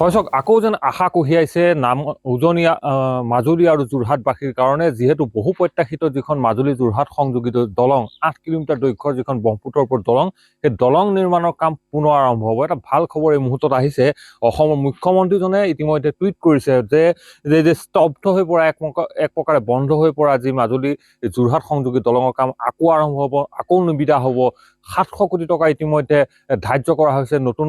ফয়চক আকৌ যেন আশা কঢ়িয়াইছে উজনি মাজুলী আৰু যোৰহাটবাসীৰ কাৰণে, যিহেতু বহু প্ৰত্যাশিত যিখন মাজুলী যোৰহাট সংযোগী দলং 8 কিলোমিটাৰ দৈৰ্ঘ্যৰ যিখন ব্ৰহ্মপুত্ৰৰ ওপৰত দলং, সেই দলং নিৰ্মাণৰ কাম পুনৰ আৰম্ভ হ'ব। এটা ভাল খবৰ এই মুহূৰ্তত আহিছে। অসমৰ মুখ্যমন্ত্ৰীজনে ইতিমধ্যে টুইট কৰিছে যে স্তব্ধ হৈ পৰা এক প্ৰকাৰে বন্ধ হৈ পৰা যি মাজুলী যোৰহাট সংযোগী দলঙৰ কাম আকৌ আৰম্ভ হ'ব, আকৌ নিবিদা হ'ব। 700 কোটি টকা ইতিমধ্যে ধাৰ্য কৰা হৈছে নতুন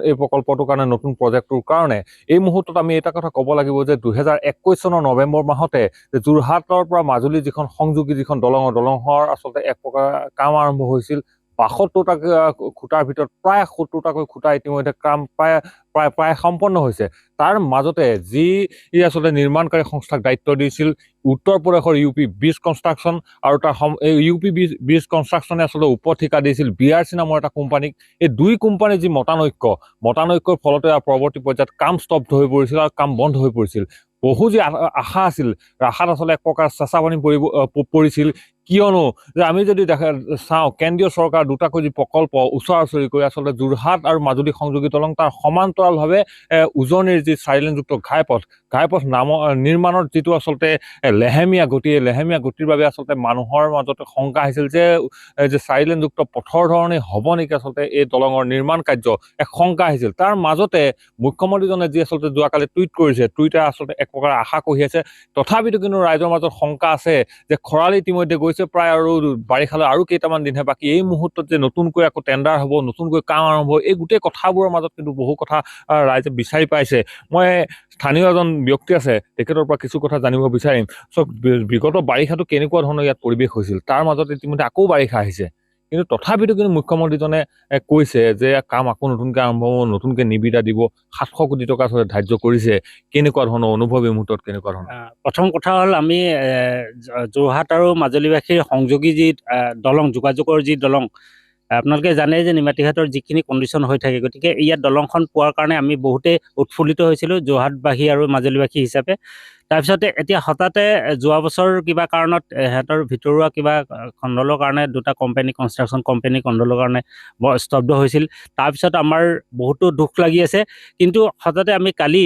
এই প্ৰকল্পটোৰ কাৰণে, নতুন প্ৰজেক্টটোৰ কাৰণে। এই মুহূৰ্তত আমি এটা কথা ক'ব লাগিব যে 2021 চনৰ নৱেম্বৰ মাহতে যোৰহাটৰ পৰা মাজুলী যিখন সংযোগী যিখন দলঙৰ আচলতে এক প্ৰকাৰ কাম আৰম্ভ হৈছিল। 72টা খুঁটাৰ ভিতৰত প্ৰায় 70টাকৈ খুঁটা ইতিমধ্যে কাম প্ৰায় সম্পন্ন হৈছে। তাৰ মাজতে যি আচলতে নিৰ্মাণকাৰী সংস্থাক দায়িত্ব দিছিল উত্তৰ প্ৰদেশৰ UP ব্ৰিজ কনষ্ট্ৰাকশ্যন, আৰু তাৰ UP ব্ৰিজ কনষ্ট্ৰাকশ্যনে আচলতে ওপৰত ঠিকা দিছিল BRC নামৰ এটা কোম্পানীক। এই দুই কোম্পানীৰ যি মতানৈক্যৰ ফলতে পৰৱৰ্তী পৰ্যায়ত কাম স্তব্ধ হৈ পৰিছিল আৰু কাম বন্ধ হৈ পৰিছিল। বহু যি আশা আছিল, আশাত আচলতে এক প্ৰকাৰ চেঁচা পানী পৰিছিল। কিয়নো যে আমি যদি চাওঁ, কেন্দ্ৰীয় চৰকাৰ দুটাকৈ যি প্ৰকল্প ওচৰা-ওচৰি কৰি আচলতে যোৰহাট আৰু মাজুলী সংযোগী দলং, তাৰ সমান্তৰালভাৱে উজনিৰ যি 4 লেনযুক্ত ঘাইপথ নিৰ্মাণৰ যিটো আচলতে লেহেমীয়া গতিৰ বাবে আচলতে মানুহৰ মাজতে শংকা আহিছিল যে 4 লেনযুক্ত পথৰ ধৰণে হ'ব নেকি আচলতে এই দলঙৰ নিৰ্মাণ কাৰ্য, এক শংকা আহিছিল। তাৰ মাজতে মুখ্যমন্ত্ৰীজনে যি আচলতে যোৱাকালি টুইট কৰিছে, টুইটাৰ আচলতে এক প্ৰকাৰ আশা কঢ়িয়াইছে। তথাপিতো কিন্তু ৰাইজৰ মাজত শংকা আছে যে খৰালি ইতিমধ্যে গৈছে প্ৰায়, আৰু বাৰিষালৈ আৰু কেইটামান দিনহে বাকী। এই মুহূৰ্তত যে নতুনকৈ আকৌ টেণ্ডাৰ হ'ব, নতুনকৈ কাম আৰম্ভ হ'ব, এই গোটেই কথাবোৰৰ মাজত কিন্তু বহু কথা ৰাইজে বিচাৰি পাইছে। মই স্থানীয় এজন ব্যক্তি আছে, তেখেতৰ পৰা কিছু কথা জানিব বিচাৰিম। বিগত বাৰিষাটো কেনেকুৱা ধৰণৰ ইয়াত পৰিৱেশ হৈছিল, তাৰ মাজত ইতিমধ্যে আকৌ বাৰিষা আহিছে, কিন্তু তথাপিতো কিন্তু মুখ্যমন্ত্ৰীজনে কৈছে যে কাম আকৌ নতুনকৈ আৰম্ভ হ'ব, নতুনকৈ নিবিদা দিব, 700 কোটি টকা ধাৰ্য কৰিছে। কেনেকুৱা ধৰণৰ অনুভৱ এই মুহূৰ্তত, কেনেকুৱা ধৰণৰ? প্ৰথম কথা হ'ল, আমি যোৰহাট আৰু মাজুলীবাসীৰ সংযোগী যি দলং, যোগাযোগৰ যি দলং, আপোনালোকে জানে যে নিমাতীঘাটৰ যিখিনি কণ্ডিশ্যন হৈ থাকে, গতিকে ইয়াত দলংখন পোৱাৰ কাৰণে আমি বহুতেই উৎফুল্লিত হৈছিলোঁ যোৰহাটবাসী আৰু মাজুলীবাসী হিচাপে। তাৰপিছতে এতিয়া হঠাতে যোৱা বছৰ কিবা কাৰণত সিহঁতৰ ভিতৰুৱা কিবা খণ্ডলৰ কাৰণে দুটা কনষ্ট্ৰাকশ্যন কোম্পানী খণ্ডলৰ কাৰণে স্তব্ধ হৈছিল। তাৰপিছত আমাৰ বহুতো দুখ লাগি আছে, কিন্তু হঠাতে আমি কালি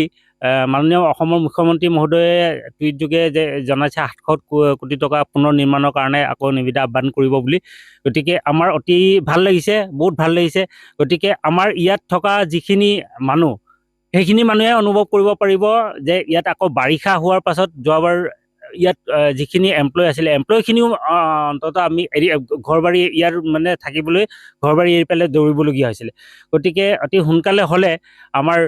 মাননীয় অসমৰ মুখ্যমন্ত্ৰী মহোদয়ে টুইট যোগে যে জনাইছে 700 কোটি টকা পুনৰ নিৰ্মাণৰ কাৰণে আকৌ নিবিদা আহ্বান কৰিব বুলি। গতিকে আমাৰ অতি ভাল লাগিছে, বহুত ভাল লাগিছে। গতিকে আমাৰ ইয়াত থকা যিখিনি মানুহ, সেইখিনি মানুহে অনুভৱ কৰিব পাৰিব যে ইয়াত আকৌ বাৰিষা হোৱাৰ পাছত যোৱাবাৰ ইয়াত যিখিনি এমপ্লয় আছিলে, এমপ্লয়খিনিও অন্ততঃ আমি ঘৰ বাৰী ইয়াৰ মানে থাকিবলৈ ঘৰ বাৰী এৰি পেলাই দৌৰিবলগীয়া হৈছিলে। গতিকে অতি সোনকালে হ'লে আমাৰ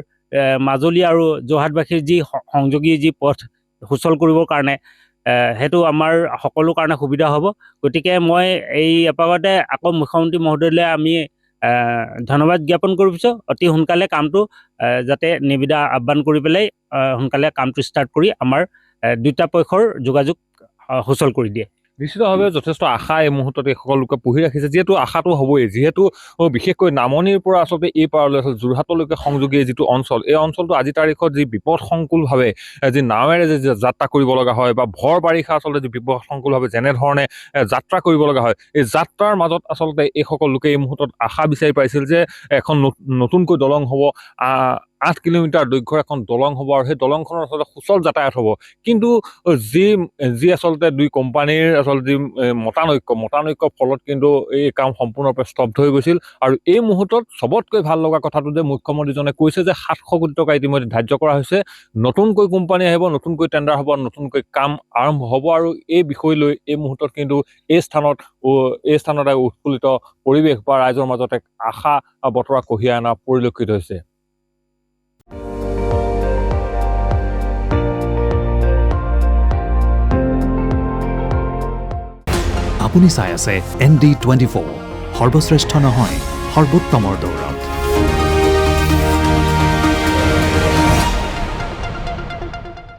মাজুলী আৰু যোৰহাটবাসীৰ যি সংযোগী যি পথ সুচল কৰিবৰ কাৰণে সেইটো আমাৰ সকলো কাৰণে সুবিধা হ'ব। গতিকে মই এই এপাকতে আকৌ মুখ্যমন্ত্ৰী মহোদয়লৈ আমি ধন্যবাদ জ্ঞাপন কৰিছোঁ। অতি সোনকালে কামটো যাতে নিবিদা আহ্বান কৰি পেলাই সোনকালে কামটো ষ্টাৰ্ট কৰি আমাৰ দুটা পক্ষৰ যোগাযোগ সুচল কৰি দিয়ে। নিশ্চিতভাৱে যথেষ্ট আশা এই মুহূৰ্তত এই সকলো লোকে পুহি ৰাখিছে, যিহেতু আশাটো হ'বই। যিহেতু বিশেষকৈ নামনিৰ পৰা আচলতে এই পাৰলৈ যোৰহাটলৈকে সংযোগী যিটো অঞ্চল, এই অঞ্চলটো আজি তাৰিখত যি বিপদসংকুলভাৱে যি নাৱেৰে যি যাত্ৰা কৰিব লগা হয়, বা ভৰ বাৰিষা আচলতে যি বিপদসংকুলভাৱে যেনেধৰণে যাত্ৰা কৰিব লগা হয়, এই যাত্ৰাৰ মাজত আচলতে এইসকল লোকে এই মুহূৰ্তত আশা বিচাৰি পাইছিল যে এখন নতুনকৈ দলং হ'ব, 8 কিলোমিটাৰ দৈৰ্ঘ্যৰ এখন দলং হ'ব, আৰু সেই দলংখনৰ আচলতে সুচল যাতায়াত হ'ব। কিন্তু যি আচলতে দুই কোম্পানীৰ আচলতে যি মতানৈক্যৰ ফলত কিন্তু এই কাম সম্পূৰ্ণৰূপে স্তব্ধ হৈ গৈছিল। আৰু এই মুহূৰ্তত চবতকৈ ভাল লগা কথাটো যে মুখ্যমন্ত্ৰীজনে কৈছে যে 700 কোটি টকা ইতিমধ্যে ধাৰ্য কৰা হৈছে, নতুনকৈ কোম্পানী আহিব, নতুনকৈ টেণ্ডাৰ হ'ব, নতুনকৈ কাম আৰম্ভ হ'ব। আৰু এই বিষয় লৈ এই মুহূৰ্তত কিন্তু এই স্থানত উৎফুল্লিত পৰিৱেশ বা ৰাইজৰ মাজত এক আশা বতৰা কঢ়িয়াই অনা পৰিলক্ষিত হৈছে। আপুনি চাই আছে ND24, সৰ্বশ্ৰেষ্ঠ নহয়, সৰ্বোত্তমৰ দৌৰ।